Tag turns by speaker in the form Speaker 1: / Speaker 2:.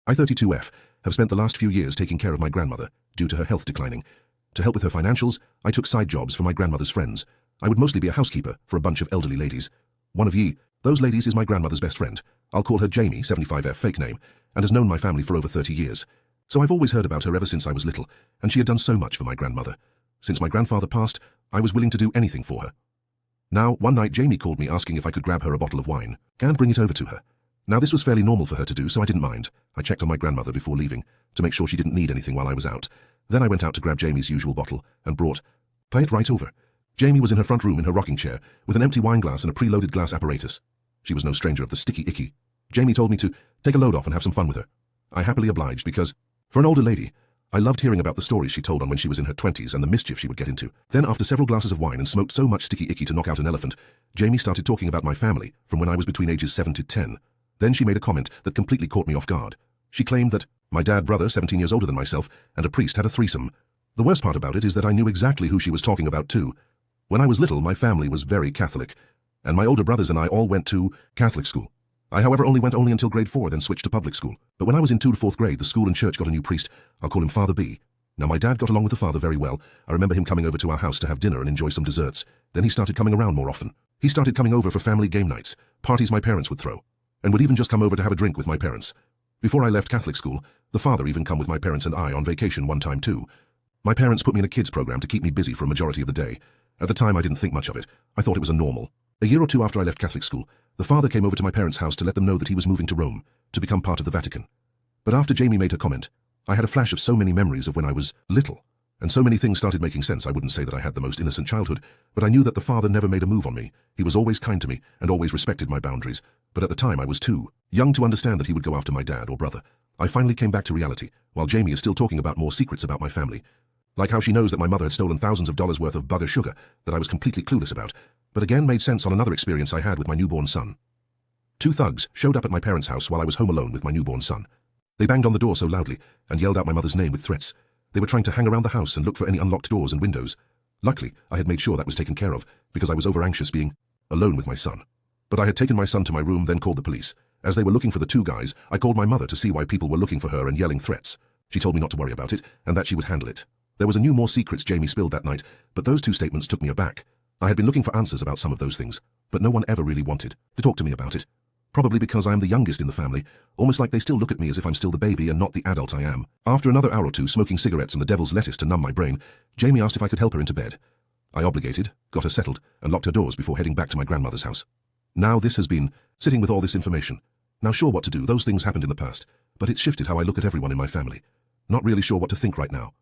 Speaker 1: I, 32F, have spent the last few years taking care of my grandmother, due to her health declining. To help with her financials, I took side jobs for my grandmother's friends. I would mostly be a housekeeper for a bunch of elderly ladies. One of those ladies is my grandmother's best friend. I'll call her Jamie, 75F, fake name, and has known my family for over 30 years. So I've always heard about her ever since I was little, and she had done so much for my grandmother. Since my grandfather passed, I was willing to do anything for her. Now, one night Jamie called me asking if I could grab her a bottle of wine and bring it over to her. Now, this was fairly normal for her to do, so I didn't mind. I checked on my grandmother before leaving, to make sure she didn't need anything while I was out. Then I went out to grab Jamie's usual bottle, and pay it right over. Jamie was in her front room in her rocking chair, with an empty wine glass and a preloaded glass apparatus. She was no stranger of the sticky icky. Jamie told me to take a load off and have some fun with her. I happily obliged because, for an older lady, I loved hearing about the stories she told on when she was in her 20s and the mischief she would get into. Then, after several glasses of wine and smoked so much sticky icky to knock out an elephant, Jamie started talking about my family from when I was between ages 7 to 10. Then she made a comment that completely caught me off guard. She claimed that my brother, 17 years older than myself, and a priest had a threesome. The worst part about it is that I knew exactly who she was talking about too. When I was little, my family was very Catholic, and my older brothers and I all went to Catholic school. I, however, only went until grade 4, then switched to public school. But when I was in 2 to 4th grade, the school and church got a new priest. I'll call him Father B. Now, my dad got along with the father very well. I remember him coming over to our house to have dinner and enjoy some desserts. Then he started coming around more often. He started coming over for family game nights, parties my parents would throw, and would even just come over to have a drink with my parents. Before I left Catholic school, the father even come with my parents and I on vacation one time too. My parents put me in a kids program to keep me busy for a majority of the day. At the time, I didn't think much of it. I thought it was a normal. A year or two after I left Catholic school, the father came over to my parents' house to let them know that he was moving to Rome, to become part of the Vatican. But after Jamie made her comment, I had a flash of so many memories of when I was little, and so many things started making sense. I wouldn't say that I had the most innocent childhood, but I knew that the father never made a move on me. He was always kind to me, and always respected my boundaries. But at the time, I was too young to understand that he would go after my dad or brother. I finally came back to reality, while Jamie is still talking about more secrets about my family. Like how she knows that my mother had stolen thousands of dollars worth of bugger sugar that I was completely clueless about, but again made sense on another experience I had with my newborn son. 2 thugs showed up at my parents' house while I was home alone with my newborn son. They banged on the door so loudly and yelled out my mother's name with threats. They were trying to hang around the house and look for any unlocked doors and windows. Luckily, I had made sure that was taken care of, because I was over-anxious being alone with my son. But I had taken my son to my room, then called the police. As they were looking for the 2 guys, I called my mother to see why people were looking for her and yelling threats. She told me not to worry about it, and that she would handle it. There was a new more secrets Jamie spilled that night, but those 2 statements took me aback. I had been looking for answers about some of those things, but no one ever really wanted to talk to me about it. Probably because I am the youngest in the family, almost like they still look at me as if I'm still the baby and not the adult I am. After another hour or 2 smoking cigarettes and the devil's lettuce to numb my brain, Jamie asked if I could help her into bed. I obligated, got her settled, and locked her doors before heading back to my grandmother's house. Now this has been sitting with all this information. Now sure what to do, those things happened in the past, but it's shifted how I look at everyone in my family. Not really sure what to think right now.